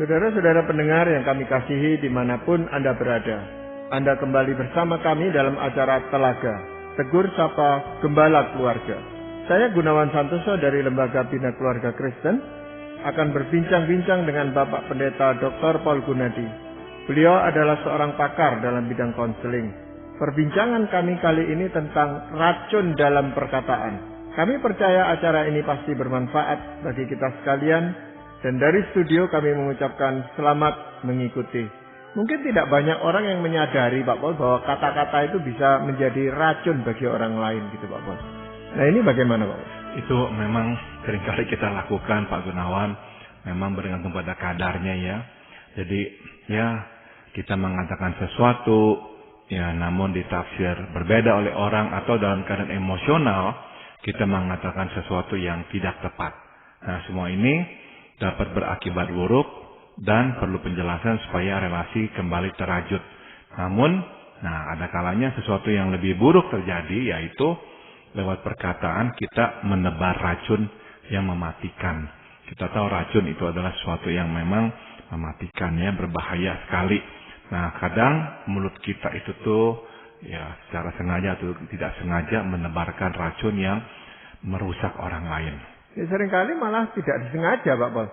Saudara-saudara pendengar yang kami kasihi dimanapun Anda berada, Anda kembali bersama kami dalam acara Telaga, Tegur Sapa Gembala Keluarga. Saya Gunawan Santoso dari Lembaga Bina Keluarga Kristen akan berbincang-bincang dengan Bapak Pendeta Dr. Paul Gunadi. Beliau adalah seorang pakar dalam bidang konseling. Perbincangan kami kali ini tentang racun dalam perkataan. Kami percaya acara ini pasti bermanfaat bagi kita sekalian. Dan dari studio kami mengucapkan selamat mengikuti. Mungkin tidak banyak orang yang menyadari Pak Paul bahwa kata-kata itu bisa menjadi racun bagi orang lain gitu Pak Paul. Nah ini bagaimana Pak Paul? Itu memang seringkali kita lakukan Pak Gunawan. Memang bergantung pada kadarnya ya. Jadi ya kita mengatakan sesuatu ya namun ditafsir berbeda oleh orang atau dalam keadaan emosional kita mengatakan sesuatu yang tidak tepat. Nah semua ini dapat berakibat buruk dan perlu penjelasan supaya relasi kembali terajut. Namun, ada kalanya sesuatu yang lebih buruk terjadi yaitu lewat perkataan kita menebar racun yang mematikan. Kita tahu racun itu adalah sesuatu yang memang mematikan ya, berbahaya sekali. Nah, kadang mulut kita itu tuh ya secara sengaja atau tidak sengaja menebarkan racun yang merusak orang lain. Ya, seringkali malah tidak disengaja Pak Paul.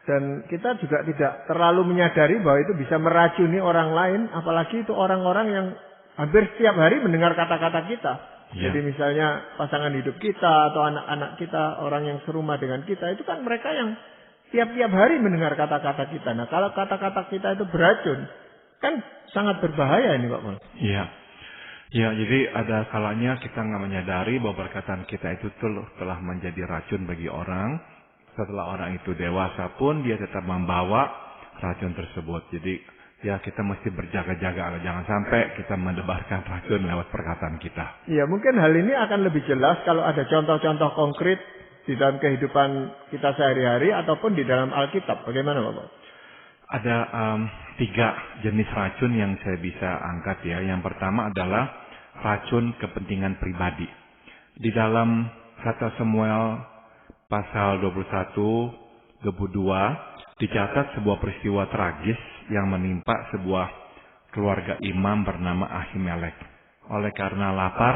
Dan kita juga tidak terlalu menyadari bahwa itu bisa meracuni orang lain. Apalagi itu orang-orang yang hampir setiap hari mendengar kata-kata kita. Ya. Jadi misalnya pasangan hidup kita atau anak-anak kita, orang yang serumah dengan kita. Itu kan mereka yang tiap-tiap hari mendengar kata-kata kita. Nah kalau kata-kata kita itu beracun, kan sangat berbahaya ini Pak Paul. Iya. Ya, jadi ada kalanya kita nggak menyadari bahwa perkataan kita itu telah menjadi racun bagi orang. Setelah orang itu dewasa pun dia tetap membawa racun tersebut. Jadi ya kita mesti berjaga-jaga. Jangan sampai kita mendebarkan racun lewat perkataan kita. Ya mungkin hal ini akan lebih jelas kalau ada contoh-contoh konkret di dalam kehidupan kita sehari-hari ataupun di dalam Alkitab. Bagaimana Bapak? Ada 3 jenis racun yang saya bisa angkat ya. Yang pertama adalah racun kepentingan pribadi. Di dalam 1 Samuel pasal 21, 22 dicatat sebuah peristiwa tragis yang menimpa sebuah keluarga imam bernama Ahimelek. Oleh karena lapar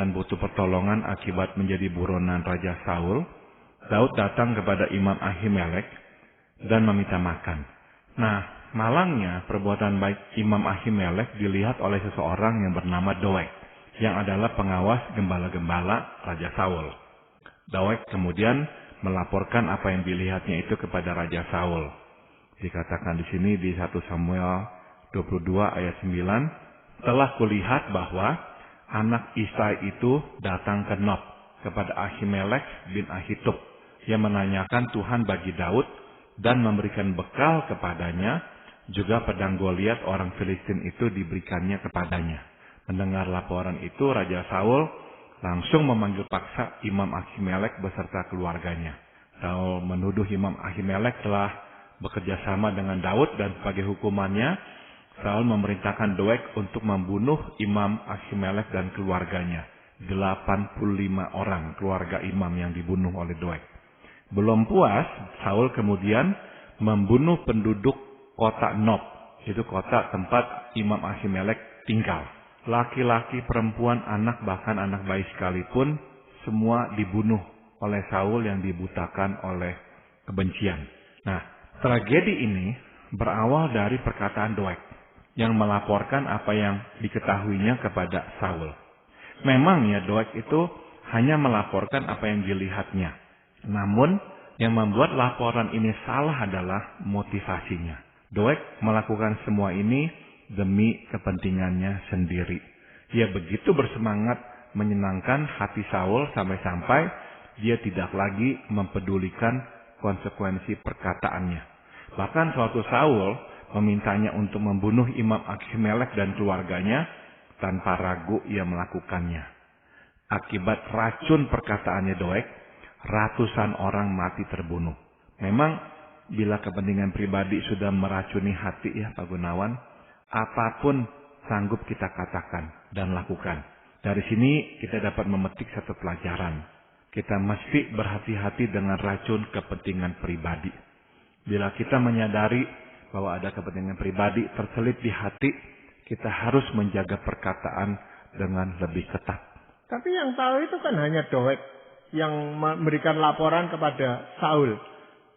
dan butuh pertolongan akibat menjadi buronan Raja Saul, Daud datang kepada Imam Ahimelek dan meminta makan. Nah, malangnya perbuatan baik Imam Ahimelek dilihat oleh seseorang yang bernama Doeg, yang adalah pengawas gembala-gembala Raja Saul. Doeg kemudian melaporkan apa yang dilihatnya itu kepada Raja Saul. Dikatakan di sini di 1 Samuel 22 ayat 9, telah kulihat bahwa anak Isai itu datang ke Nob kepada Ahimelek bin Ahitub yang menanyakan Tuhan bagi Daud dan memberikan bekal kepadanya, juga pedang Goliat orang Filistin itu diberikannya kepadanya. Mendengar laporan itu, Raja Saul langsung memanggil paksa Imam Ahimelek beserta keluarganya. Saul menuduh Imam Ahimelek telah bekerja sama dengan Daud dan sebagai hukumannya, Saul memerintahkan Doeg untuk membunuh Imam Ahimelek dan keluarganya. 85 orang keluarga imam yang dibunuh oleh Doeg. Belum puas, Saul kemudian membunuh penduduk kota Nob. Itu kota tempat Imam Ahimelek tinggal. Laki-laki, perempuan, anak, bahkan anak bayi sekalipun, semua dibunuh oleh Saul yang dibutakan oleh kebencian. Nah, tragedi ini berawal dari perkataan Doeg yang melaporkan apa yang diketahuinya kepada Saul. Memang ya Doeg itu hanya melaporkan apa yang dilihatnya. Namun, yang membuat laporan ini salah adalah motivasinya. Doeg melakukan semua ini demi kepentingannya sendiri. Dia begitu bersemangat menyenangkan hati Saul sampai-sampai dia tidak lagi mempedulikan konsekuensi perkataannya. Bahkan suatu Saul memintanya untuk membunuh Imam Ahimelek dan keluarganya, tanpa ragu ia melakukannya. Akibat racun perkataannya Doeg, ratusan orang mati terbunuh. Memang bila kepentingan pribadi sudah meracuni hati ya Pak Gunawan, apapun sanggup kita katakan dan lakukan. Dari sini kita dapat memetik satu pelajaran. Kita mesti berhati-hati dengan racun kepentingan pribadi. Bila kita menyadari bahwa ada kepentingan pribadi terselip di hati, kita harus menjaga perkataan dengan lebih ketat. Tapi yang tahu itu kan hanya Doeg yang memberikan laporan kepada Saul.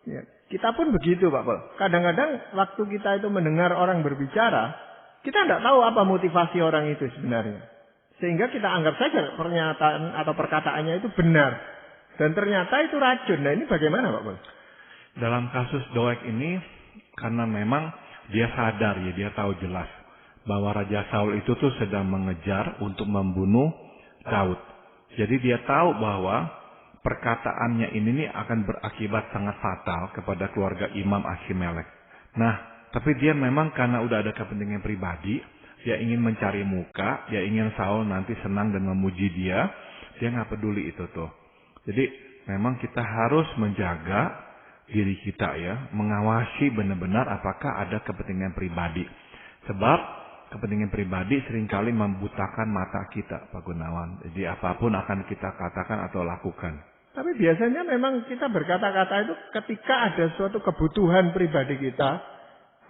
Ya, kita pun begitu, Pak Pol. Kadang-kadang waktu kita itu mendengar orang berbicara, kita tidak tahu apa motivasi orang itu sebenarnya. Sehingga kita anggap saja pernyataan atau perkataannya itu benar. Dan ternyata itu racun. Nah ini bagaimana, Pak Pol? Dalam kasus Doeg ini, karena memang dia sadar ya, dia tahu jelas bahwa Raja Saul itu tuh sedang mengejar untuk membunuh Daud. Jadi dia tahu bahwa perkataannya ini nih akan berakibat sangat fatal kepada keluarga Imam Ahimelek. Nah, tapi dia memang karena udah ada kepentingan pribadi, dia ingin mencari muka, dia ingin Saul nanti senang dan memuji dia nggak peduli itu tuh. Jadi memang kita harus menjaga diri kita ya, mengawasi benar-benar apakah ada kepentingan pribadi. Sebab kepentingan pribadi seringkali membutakan mata kita, Pak Gunawan. Jadi apapun akan kita katakan atau lakukan. Tapi biasanya memang kita berkata-kata itu ketika ada suatu kebutuhan pribadi kita,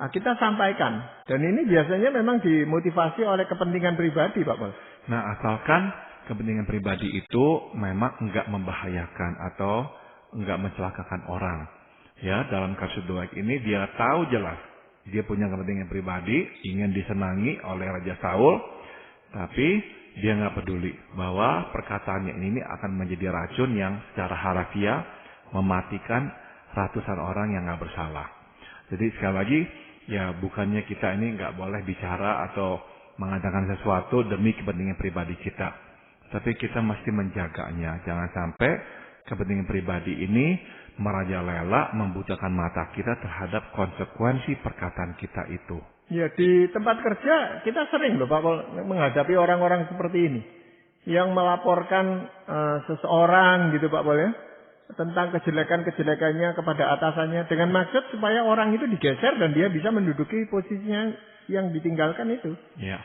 nah kita sampaikan. Dan ini biasanya memang dimotivasi oleh kepentingan pribadi, Pak Pol. Nah, asalkan kepentingan pribadi itu memang enggak membahayakan atau enggak mencelakakan orang. Ya, dalam kasus Doeg ini dia tahu jelas dia punya kepentingan pribadi, ingin disenangi oleh Raja Saul, tapi dia nggak peduli bahwa perkataannya ini akan menjadi racun yang secara harafiah mematikan ratusan orang yang nggak bersalah. Jadi sekali lagi, ya bukannya kita ini nggak boleh bicara atau mengatakan sesuatu demi kepentingan pribadi kita, tapi kita mesti menjaganya. Jangan sampai kepentingan pribadi ini merajalela membutakan mata kita terhadap konsekuensi perkataan kita itu. Ya, di tempat kerja kita sering loh Pak Pol menghadapi orang-orang seperti ini yang melaporkan seseorang gitu Pak Pol ya, tentang kejelekan-kejelekannya kepada atasannya dengan maksud supaya orang itu digeser dan dia bisa menduduki posisinya yang ditinggalkan itu. Ya.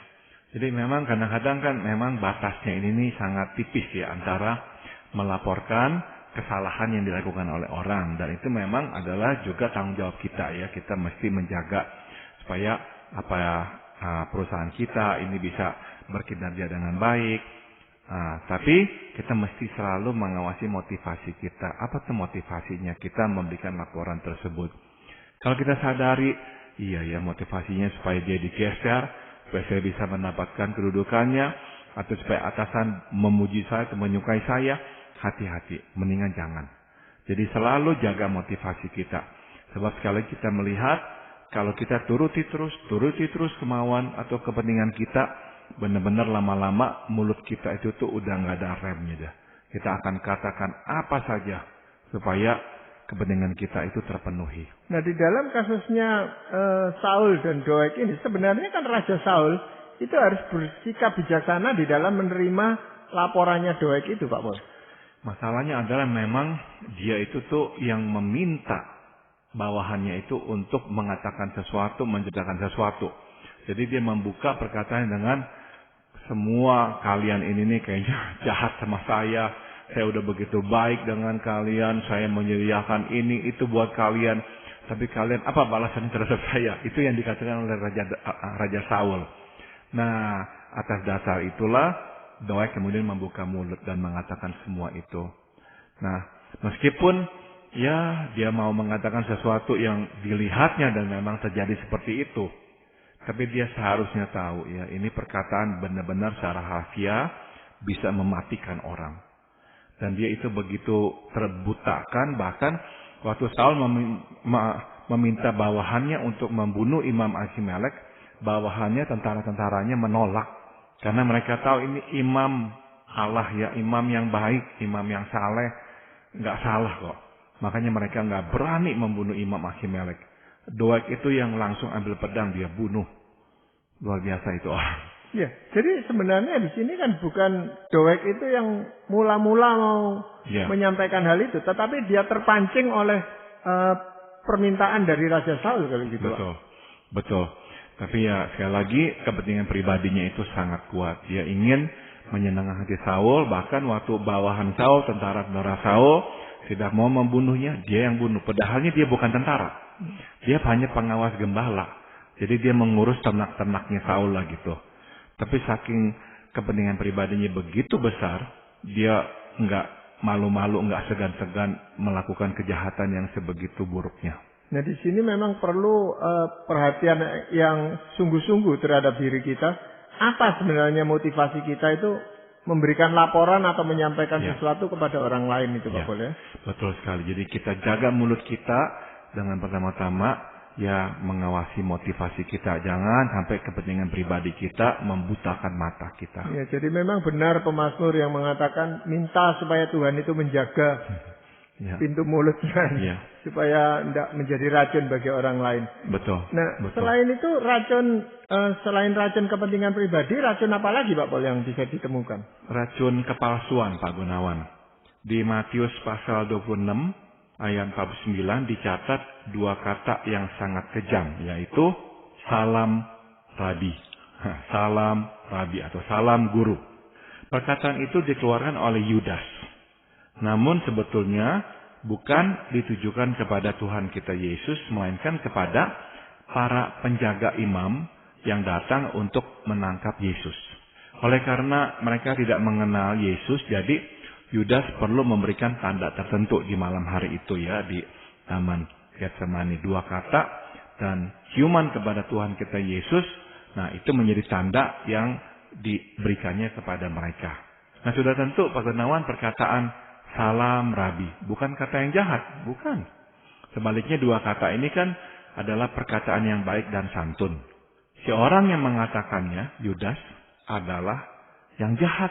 Jadi memang kadang-kadang kan memang batasnya ini nih sangat tipis ya antara melaporkan kesalahan yang dilakukan oleh orang, dan itu memang adalah juga tanggung jawab kita ya. Kita mesti menjaga supaya perusahaan kita ini bisa berkinerja dengan baik. Tapi kita mesti selalu mengawasi motivasi kita. Apa tuh motivasinya kita memberikan laporan tersebut? Kalau kita sadari, iya ya motivasinya supaya dia digeser, supaya saya bisa mendapatkan kedudukannya, atau supaya atasan memuji saya atau menyukai saya, hati-hati, mendingan jangan. Jadi selalu jaga motivasi kita. Sebab sekali kita melihat, kalau kita turuti terus kemauan atau kepentingan kita, benar-benar lama-lama mulut kita itu tuh udah nggak ada remnya dah. Kita akan katakan apa saja supaya kepentingan kita itu terpenuhi. Nah di dalam kasusnya Saul dan Doeg ini sebenarnya kan Raja Saul itu harus bersikap bijaksana di dalam menerima laporannya Doeg itu Pak Pol. Masalahnya adalah memang dia itu tuh yang meminta bawahannya itu untuk mengatakan sesuatu, menceritakan sesuatu. Jadi dia membuka perkataan dengan semua kalian ini nih kayaknya jahat sama saya udah begitu baik dengan kalian, saya menyediakan ini itu buat kalian, tapi kalian apa balasan terhadap saya? Itu yang dikatakan oleh Raja Saul. Nah, atas dasar itulah Doeg kemudian membuka mulut dan mengatakan semua itu. Nah, meskipun ya dia mau mengatakan sesuatu yang dilihatnya dan memang terjadi seperti itu, tapi dia seharusnya tahu ya ini perkataan benar-benar secara harfiah bisa mematikan orang. Dan dia itu begitu terbutakan, bahkan waktu Saul meminta bawahannya untuk membunuh Imam Ahimelek, bawahannya tentara-tentaranya menolak. Karena mereka tahu ini imam Allah ya, imam yang baik, imam yang saleh, nggak salah kok. Makanya mereka nggak berani membunuh Imam Ahimelek. Doeg itu yang langsung ambil pedang dia bunuh. Luar biasa itu orang. Ya, jadi sebenarnya di sini kan bukan Doeg itu yang mula-mula mau menyampaikan hal itu, tetapi dia terpancing oleh permintaan dari Raja Saul kalau gitu. Betul. Tapi ya sekali lagi kepentingan pribadinya itu sangat kuat. Dia ingin menyenangkan hati Saul, bahkan waktu bawahan Saul, tentara-tentara Saul tidak mau membunuhnya, dia yang bunuh. Padahalnya dia bukan tentara. Dia hanya pengawas gembala. Jadi dia mengurus ternak-ternaknya Saul lah gitu. Tapi saking kepentingan pribadinya begitu besar, dia nggak malu-malu, nggak segan-segan melakukan kejahatan yang sebegitu buruknya. Nah di sini memang perlu perhatian yang sungguh-sungguh terhadap diri kita. Apa sebenarnya motivasi kita itu memberikan laporan atau menyampaikan sesuatu kepada orang lain itu Pak Pol ya? Betul sekali. Jadi kita jaga mulut kita dengan pertama-tama mengawasi motivasi kita. Jangan sampai kepentingan pribadi kita membutakan mata kita. Ya, jadi memang benar pemazmur yang mengatakan minta supaya Tuhan itu menjaga pintu mulutnya supaya tidak menjadi racun bagi orang lain. Betul. Nah, selain itu selain racun kepentingan pribadi, racun apa lagi Pak Pol yang bisa ditemukan? Racun kepalsuan Pak Gunawan. Di Matius pasal 26 ayat 49 dicatat dua kata yang sangat kejam, yaitu salam rabi. Salam rabi atau salam guru. Perkataan itu dikeluarkan oleh Yudas. Namun sebetulnya bukan ditujukan kepada Tuhan kita Yesus, melainkan kepada para penjaga imam yang datang untuk menangkap Yesus. Oleh karena mereka tidak mengenal Yesus, jadi Yudas perlu memberikan tanda tertentu di malam hari itu di Taman Getsemani. Dua kata dan ciuman kepada Tuhan kita Yesus. Nah itu menjadi tanda yang diberikannya kepada mereka. Nah sudah tentu Pak Gunawan, perkataan salam rabi bukan kata yang jahat, bukan. Sebaliknya dua kata ini kan adalah perkataan yang baik dan santun. Si orang yang mengatakannya, Yudas, adalah yang jahat.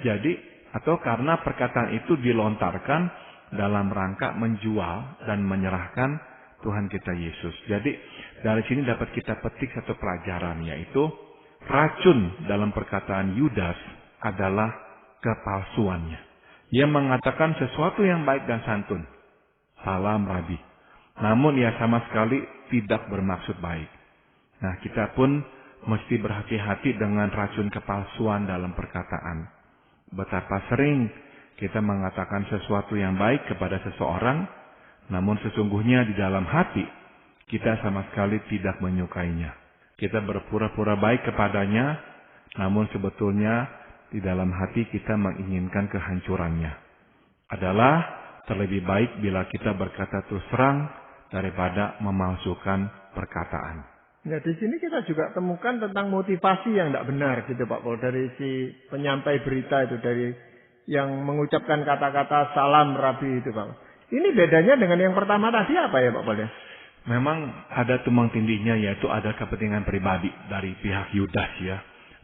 Jadi atau karena perkataan itu dilontarkan dalam rangka menjual dan menyerahkan Tuhan kita Yesus. Jadi dari sini dapat kita petik satu pelajaran, yaitu racun dalam perkataan Yudas adalah kepalsuannya. Ia mengatakan sesuatu yang baik dan santun, salam rabi, namun ia sama sekali tidak bermaksud baik. Nah kita pun mesti berhati-hati dengan racun kepalsuan dalam perkataan. Betapa sering kita mengatakan sesuatu yang baik kepada seseorang, namun sesungguhnya di dalam hati kita sama sekali tidak menyukainya. Kita berpura-pura baik kepadanya, namun sebetulnya di dalam hati kita menginginkan kehancurannya. Adalah terlebih baik bila kita berkata terus terang daripada memalsukan perkataan. Nah di sini kita juga temukan tentang motivasi yang tidak benar gitu Pak Pol, dari si penyampai berita itu, dari yang mengucapkan kata-kata salam rabi itu Pak. Ini bedanya dengan yang pertama tadi apa ya Pak Pol ya? Memang ada tumbang tindihnya, yaitu ada kepentingan pribadi dari pihak Yudas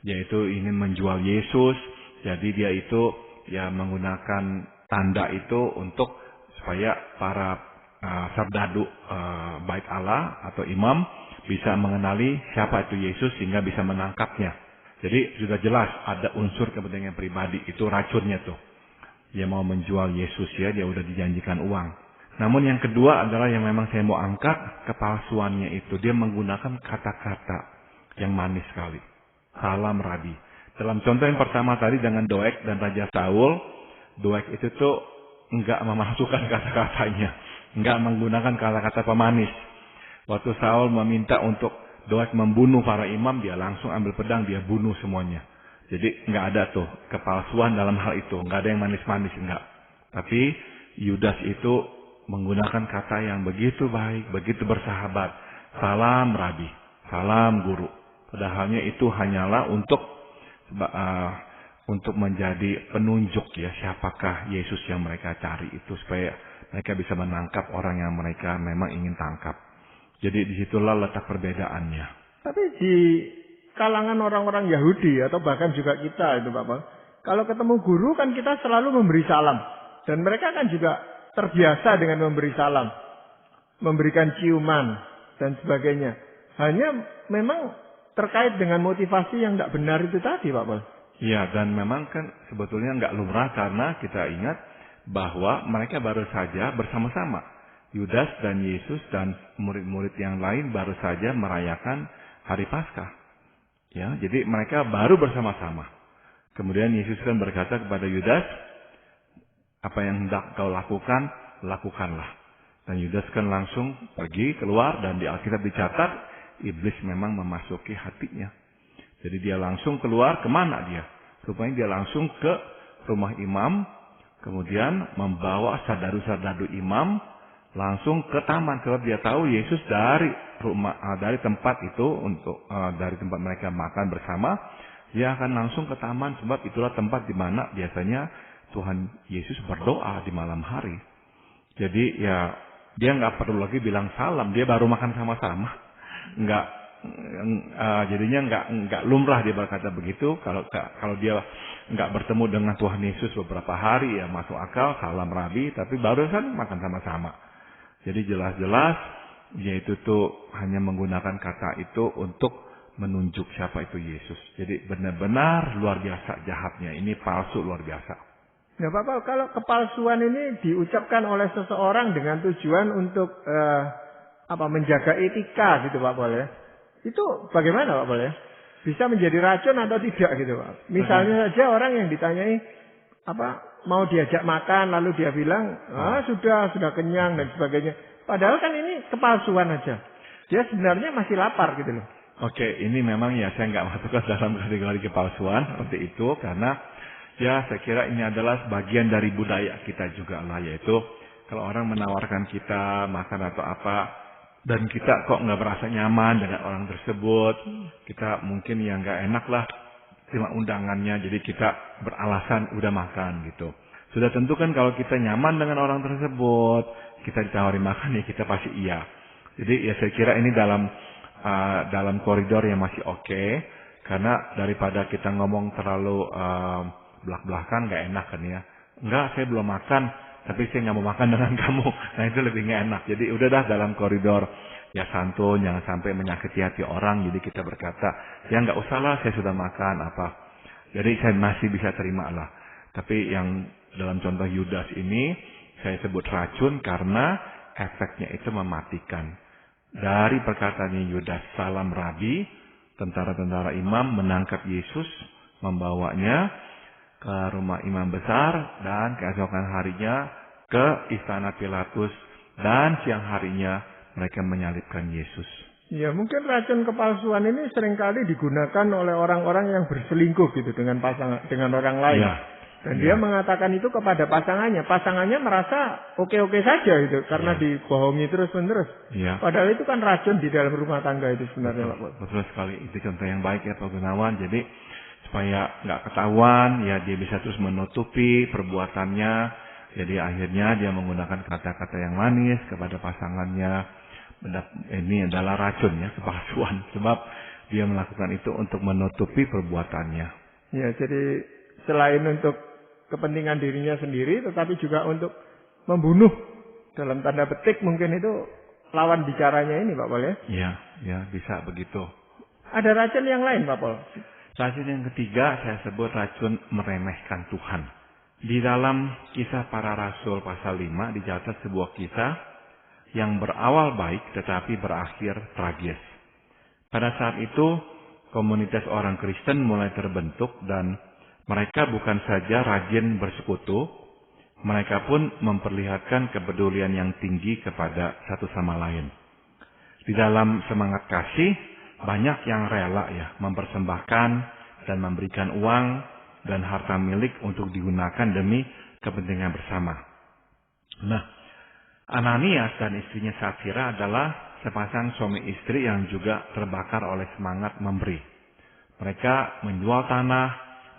yaitu ingin menjual Yesus. Jadi dia itu menggunakan tanda itu untuk supaya para serdadu baik Allah atau imam bisa mengenali siapa itu Yesus sehingga bisa menangkapnya. Jadi sudah jelas ada unsur kepentingan pribadi, itu racunnya tuh. Dia mau menjual Yesus dia udah dijanjikan uang. Namun yang kedua adalah yang memang saya mau angkat, kepalsuannya itu. Dia menggunakan kata-kata yang manis sekali. Salam rabi. Dalam contoh yang pertama tadi dengan Doeg dan Raja Saul, Doeg itu tuh enggak memasukkan kata-katanya. Enggak menggunakan kata-kata pemanis. Waktu Saul meminta untuk Doeg membunuh para imam, dia langsung ambil pedang, dia bunuh semuanya. Jadi nggak ada tuh kepalsuan dalam hal itu, nggak ada yang manis-manis, enggak. Tapi Yudas itu menggunakan kata yang begitu baik, begitu bersahabat. Salam rabi, salam guru. Padahalnya itu hanyalah untuk menjadi penunjuk siapakah Yesus yang mereka cari itu, supaya mereka bisa menangkap orang yang mereka memang ingin tangkap. Jadi disitulah letak perbedaannya. Tapi di kalangan orang-orang Yahudi atau bahkan juga kita itu Bapak, kalau ketemu guru kan kita selalu memberi salam. Dan mereka kan juga terbiasa dengan memberi salam. Memberikan ciuman dan sebagainya. Hanya memang terkait dengan motivasi yang tidak benar itu tadi Pak Pol. Iya, dan memang kan sebetulnya nggak lumrah karena kita ingat bahwa mereka baru saja bersama-sama. Yudas dan Yesus dan murid-murid yang lain baru saja merayakan hari Paskah. Ya, jadi mereka baru bersama-sama. Kemudian Yesus kan berkata kepada Yudas, apa yang hendak kau lakukan, lakukanlah. Dan Yudas kan langsung pergi keluar, dan di Alkitab dicatat iblis memang memasuki hatinya. Jadi dia langsung keluar, kemana dia? Rupanya dia langsung ke rumah imam, kemudian membawa sardadu-sardadu imam langsung ke taman, sebab dia tahu Yesus dari tempat itu dari tempat mereka makan bersama, dia akan langsung ke taman, sebab itulah tempat di mana biasanya Tuhan Yesus berdoa di malam hari. Jadi ya dia nggak perlu lagi bilang salam, dia baru makan sama-sama, jadinya nggak lumrah dia berkata begitu. Kalau dia nggak bertemu dengan Tuhan Yesus beberapa hari, ya masuk akal, salam Rabi, tapi barusan makan sama-sama. Jadi jelas-jelas yaitu tuh hanya menggunakan kata itu untuk menunjuk siapa itu Yesus. Jadi benar-benar luar biasa jahatnya, ini palsu luar biasa. Ya Bapak, kalau kepalsuan ini diucapkan oleh seseorang dengan tujuan untuk menjaga etika gitu Pak Pol ya. Itu bagaimana Pak Pol ya? Bisa menjadi racun atau tidak gitu Pak? Misalnya saja orang yang ditanyai mau diajak makan, lalu dia bilang sudah kenyang dan sebagainya. Padahal kan ini kepalsuan aja. Dia sebenarnya masih lapar gitu loh. Oke, ini memang ya saya nggak masukkan dalam kategori kepalsuan seperti itu, karena ya saya kira ini adalah bagian dari budaya kita juga lah, yaitu kalau orang menawarkan kita makan atau apa, dan kita kok nggak merasa nyaman dengan orang tersebut, kita mungkin ya nggak enak lah terima undangannya, jadi kita beralasan udah makan gitu. Sudah tentu kan kalau kita nyaman dengan orang tersebut, kita ditawari makan ya kita pasti iya. Jadi ya saya kira ini dalam koridor yang masih oke, karena daripada kita ngomong terlalu belak-belakan nggak enak kan ya. Enggak, saya belum makan, tapi saya nggak mau makan dengan kamu. Nah itu lebih nggak enak. Jadi udah dah dalam koridor ya santun, jangan sampai menyakiti hati orang. Jadi kita berkata, ya nggak usah lah, saya sudah makan apa. Jadi saya masih bisa terima lah. Tapi yang dalam contoh Yudas ini, saya sebut racun karena efeknya itu mematikan. Dari perkataannya Yudas, salam Rabi, tentara-tentara imam menangkap Yesus, membawanya ke rumah imam besar, dan keesokan harinya ke istana Pilatus, dan siang harinya mereka menyalibkan Yesus. Ya mungkin racun kepalsuan ini seringkali digunakan oleh orang-orang yang berselingkuh gitu dengan orang lain. Ya. Dan dia mengatakan itu kepada pasangannya. Pasangannya merasa oke-oke saja gitu, karena dibohongi terus-menerus. Ya. Padahal itu kan racun di dalam rumah tangga itu sebenarnya. Betul sekali, itu contoh yang baik ya Pak Gunawan. Jadi supaya nggak ketahuan, ya dia bisa terus menutupi perbuatannya. Jadi akhirnya dia menggunakan kata-kata yang manis kepada pasangannya. Ini adalah racun ya, kepalsuan. Sebab dia melakukan itu untuk menutupi perbuatannya. Ya, jadi selain untuk kepentingan dirinya sendiri, tetapi juga untuk membunuh dalam tanda petik mungkin itu lawan bicaranya ini Pak Pol ya? Ya bisa begitu. Ada racun yang lain Pak Pol? Racun yang ketiga saya sebut racun meremehkan Tuhan. Di dalam Kisah Para Rasul pasal 5 dicatat sebuah kisah yang berawal baik tetapi berakhir tragis. Pada saat itu komunitas orang Kristen mulai terbentuk, dan mereka bukan saja rajin bersekutu, mereka pun memperlihatkan kepedulian yang tinggi kepada satu sama lain. Di dalam semangat kasih, banyak yang rela ya mempersembahkan dan memberikan uang dan harta milik untuk digunakan demi kepentingan bersama. Nah, Ananias dan istrinya Safira adalah sepasang suami istri yang juga terbakar oleh semangat memberi. Mereka menjual tanah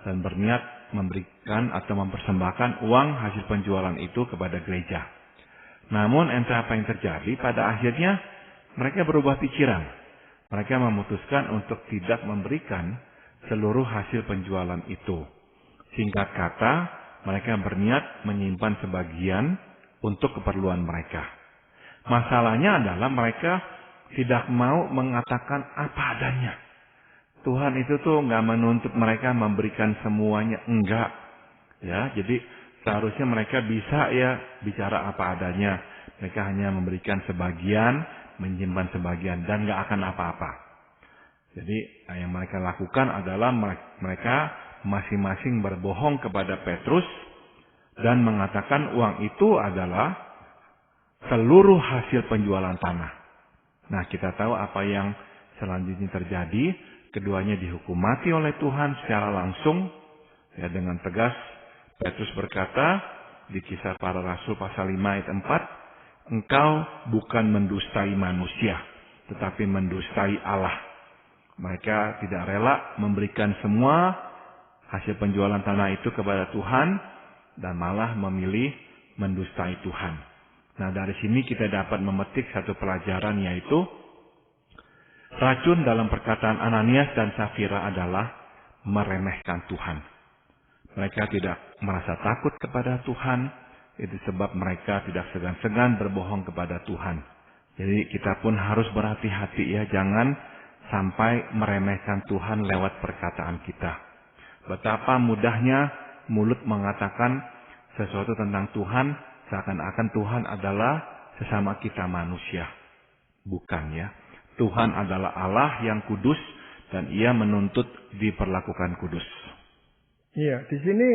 dan berniat memberikan atau mempersembahkan uang hasil penjualan itu kepada gereja. Namun entah apa yang terjadi, pada akhirnya mereka berubah pikiran. Mereka memutuskan untuk tidak memberikan seluruh hasil penjualan itu. Singkat kata, mereka berniat menyimpan sebagian untuk keperluan mereka. Masalahnya adalah mereka tidak mau mengatakan apa adanya. Tuhan itu tuh nggak menuntut mereka memberikan semuanya, enggak. Ya, jadi seharusnya mereka bisa ya bicara apa adanya. Mereka hanya memberikan sebagian, menyimpan sebagian, dan nggak akan apa-apa. Jadi yang mereka lakukan adalah mereka masing-masing berbohong kepada Petrus dan mengatakan uang itu adalah seluruh hasil penjualan tanah. Nah, kita tahu apa yang selanjutnya terjadi. Keduanya dihukum mati oleh Tuhan secara langsung. Ya, dengan tegas Petrus berkata di Kisah Para Rasul pasal 5 ayat 4, engkau bukan mendustai manusia, tetapi mendustai Allah. Mereka tidak rela memberikan semua hasil penjualan tanah itu kepada Tuhan dan malah memilih mendustai Tuhan. Nah, dari sini kita dapat memetik satu pelajaran, yaitu racun dalam perkataan Ananias dan Safira adalah meremehkan Tuhan. Mereka tidak merasa takut kepada Tuhan, itu sebab mereka tidak segan-segan berbohong kepada Tuhan. Jadi kita pun harus berhati-hati ya, jangan sampai meremehkan Tuhan lewat perkataan kita. Betapa mudahnya mulut mengatakan sesuatu tentang Tuhan, seakan-akan Tuhan adalah sesama kita manusia. Bukan ya. Tuhan adalah Allah yang kudus dan Ia menuntut diperlakukan kudus. Iya, di sini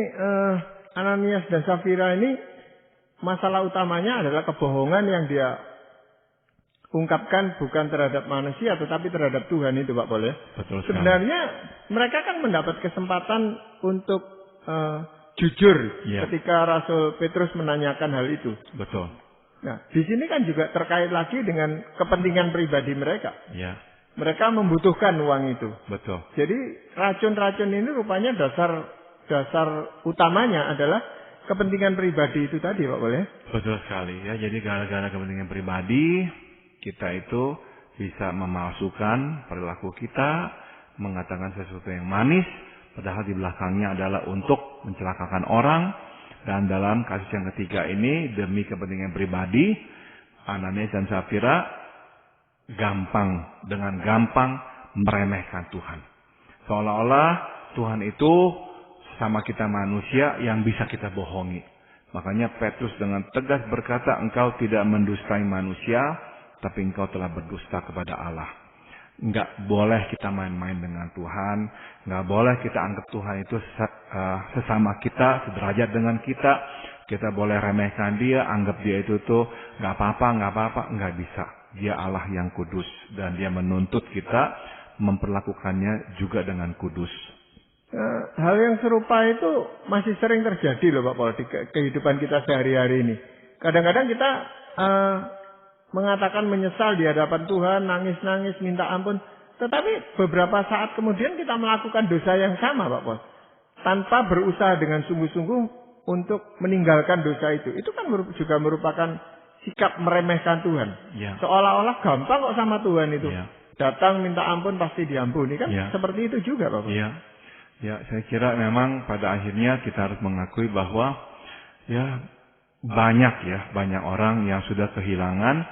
Ananias dan Safira ini masalah utamanya adalah kebohongan yang dia ungkapkan bukan terhadap manusia tetapi terhadap Tuhan itu, Pak Paul ya. Betul sekali. Sebenarnya mereka kan mendapat kesempatan untuk jujur ketika Rasul Petrus menanyakan hal itu. Betul. Nah, di sini kan juga terkait lagi dengan kepentingan pribadi mereka. Ya. Mereka membutuhkan uang itu. Betul. Jadi racun-racun ini rupanya dasar utamanya adalah kepentingan pribadi itu tadi, Pak Boleh? Betul sekali ya. Jadi gara-gara kepentingan pribadi, kita itu bisa memalsukan perilaku kita, mengatakan sesuatu yang manis, padahal di belakangnya adalah untuk mencelakakan orang. Dan dalam kasus yang ketiga ini, demi kepentingan pribadi, Ananias dan Safira dengan gampang meremehkan Tuhan. Seolah-olah Tuhan itu sama kita manusia yang bisa kita bohongi. Makanya Petrus dengan tegas berkata, engkau tidak mendustai manusia, tapi engkau telah berdusta kepada Allah. Enggak boleh kita main-main dengan Tuhan. Enggak boleh kita anggap Tuhan itu sesama kita, sederajat dengan kita. Kita boleh remehkan dia, anggap dia itu tuh enggak apa-apa, enggak bisa. Dia Allah yang kudus dan dia menuntut kita memperlakukannya juga dengan kudus. Hal yang serupa itu masih sering terjadi loh Pak Paul di kehidupan kita sehari-hari ini. Kadang-kadang kita mengatakan menyesal di hadapan Tuhan, nangis-nangis, minta ampun. Tetapi beberapa saat kemudian kita melakukan dosa yang sama Pak Paul. Tanpa berusaha dengan sungguh-sungguh untuk meninggalkan dosa itu. Itu kan juga merupakan sikap meremehkan Tuhan. Ya. Seolah-olah gampang kok sama Tuhan itu. Ya. Datang minta ampun pasti diampuni. Kan seperti itu juga Pak Paul. Ya. Ya, saya kira memang pada akhirnya kita harus mengakui bahwa banyak orang yang sudah kehilangan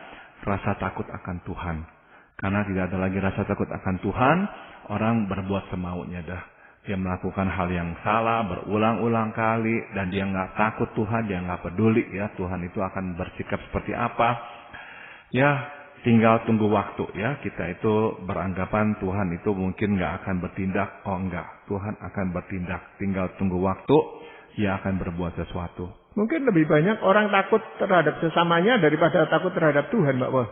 rasa takut akan Tuhan. Karena tidak ada lagi rasa takut akan Tuhan, orang berbuat semaunya dah. Dia melakukan hal yang salah berulang-ulang kali dan dia nggak takut Tuhan, dia nggak peduli ya Tuhan itu akan bersikap seperti apa. Ya, tinggal tunggu waktu ya. Kita itu beranggapan Tuhan itu mungkin nggak akan bertindak. Oh enggak, Tuhan akan bertindak. Tinggal tunggu waktu, Dia akan berbuat sesuatu. Mungkin lebih banyak orang takut terhadap sesamanya daripada takut terhadap Tuhan, Pak Bos.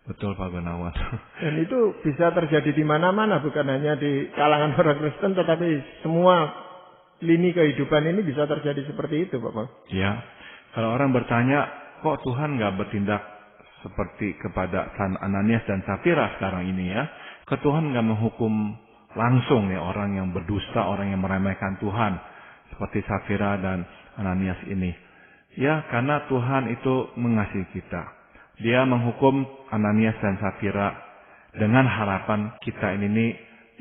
Betul Pak Gunawan. Dan itu bisa terjadi di mana-mana, bukan hanya di kalangan orang Kristen, tetapi semua lini kehidupan ini bisa terjadi seperti itu, Pak Bos. Ya, kalau orang bertanya, kok Tuhan nggak bertindak seperti kepada Ananias dan Safira sekarang ini ya? Kok Tuhan nggak menghukum langsung ya orang yang berdusta, orang yang meremehkan Tuhan seperti Safira dan Ananias ini? Ya, karena Tuhan itu mengasihi kita. Dia menghukum Ananias dan Safira dengan harapan kita ini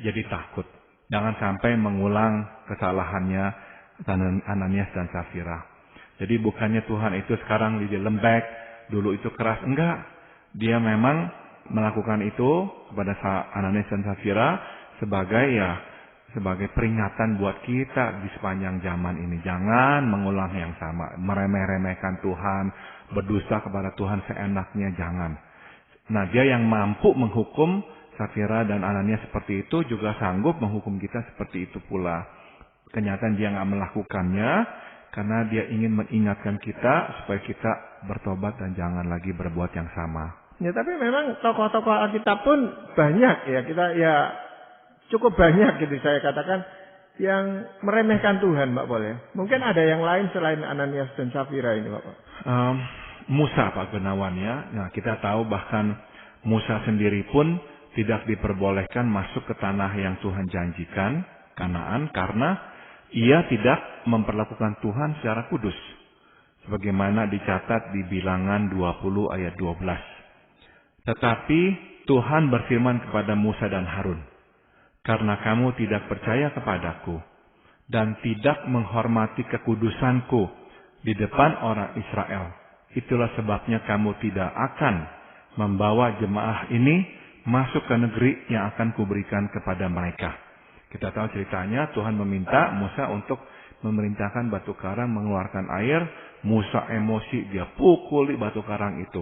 jadi takut. Jangan sampai mengulang kesalahannya Ananias dan Safira. Jadi bukannya Tuhan itu sekarang jadi lembek, dulu itu keras. Enggak. Dia memang melakukan itu kepada Ananias dan Safira sebagai peringatan buat kita di sepanjang zaman ini. Jangan mengulang yang sama. Meremeh-remehkan Tuhan, berdusta kepada Tuhan seenaknya, jangan. Nah, Dia yang mampu menghukum Safira dan Ananias seperti itu juga sanggup menghukum kita seperti itu pula. Kenyataan Dia nggak melakukannya Karena dia ingin mengingatkan kita supaya kita bertobat dan jangan lagi berbuat yang sama. Ya, tapi memang tokoh-tokoh Alkitab pun banyak ya, kita ya cukup banyak gitu saya katakan yang meremehkan Tuhan, Pak Pol ya. Mungkin ada yang lain selain Ananias dan Safira ini, Pak Pol. Musa, Pak Gunawan ya. Nah, kita tahu bahkan Musa sendiri pun tidak diperbolehkan masuk ke tanah yang Tuhan janjikan, Kanaan, karena ia tidak memperlakukan Tuhan secara kudus. Sebagaimana dicatat di Bilangan 20 ayat 12. Tetapi Tuhan berfirman kepada Musa dan Harun, "Karena kamu tidak percaya kepadaku dan tidak menghormati kekudusanku di depan orang Israel, itulah sebabnya kamu tidak akan membawa jemaah ini masuk ke negeri yang akan kuberikan kepada mereka." Kita tahu ceritanya, Tuhan meminta Musa untuk memerintahkan batu karang mengeluarkan air. Musa emosi, dia pukuli batu karang itu.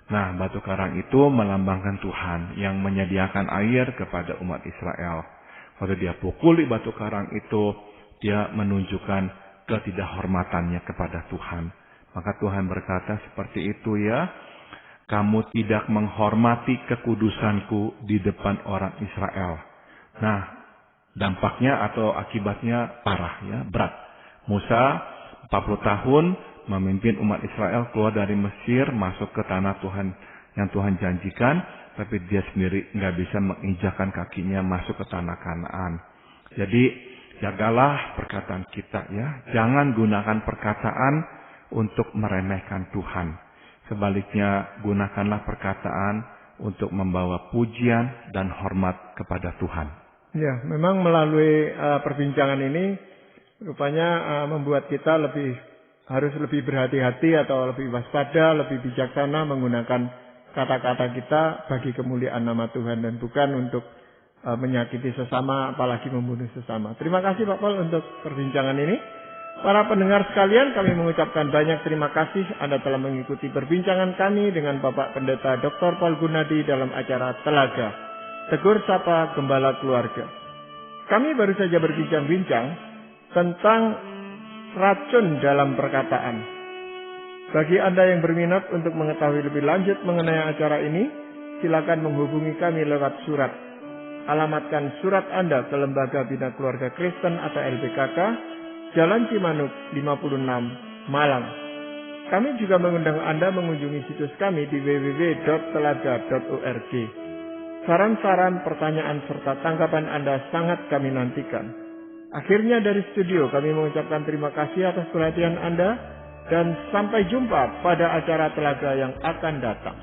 Nah, batu karang itu melambangkan Tuhan yang menyediakan air kepada umat Israel. Waktu dia pukuli batu karang itu, dia menunjukkan ketidakhormatannya kepada Tuhan. Maka Tuhan berkata seperti itu ya, "Kamu tidak menghormati kekudusanku di depan orang Israel." Nah, dampaknya atau akibatnya parah ya, berat. Musa 40 tahun memimpin umat Israel keluar dari Mesir, masuk ke tanah Tuhan yang Tuhan janjikan, tapi dia sendiri nggak bisa menginjakkan kakinya masuk ke tanah Kanaan. Jadi jagalah perkataan kita ya, jangan gunakan perkataan untuk meremehkan Tuhan. Sebaliknya gunakanlah perkataan untuk membawa pujian dan hormat kepada Tuhan. Ya, memang melalui perbincangan ini rupanya membuat kita harus lebih berhati-hati atau lebih waspada, lebih bijaksana menggunakan kata-kata kita bagi kemuliaan nama Tuhan dan bukan untuk menyakiti sesama, apalagi membunuh sesama. Terima kasih Pak Pol untuk perbincangan ini. Para pendengar sekalian, kami mengucapkan banyak terima kasih Anda telah mengikuti perbincangan kami dengan Bapak Pendeta Dr. Paul Gunadi dalam acara Telaga, Tegur Sapa Gembala Keluarga. Kami baru saja berbincang-bincang tentang racun dalam perkataan. Bagi Anda yang berminat untuk mengetahui lebih lanjut mengenai acara ini, silakan menghubungi kami lewat surat. Alamatkan surat Anda ke Lembaga Bina Keluarga Kristen atau LBKK, Jalan Cimanuk 56, Malang. Kami juga mengundang Anda mengunjungi situs kami di www.telaga.org. Saran-saran, pertanyaan, serta tanggapan Anda sangat kami nantikan. Akhirnya dari studio kami mengucapkan terima kasih atas perhatian Anda dan sampai jumpa pada acara Telaga yang akan datang.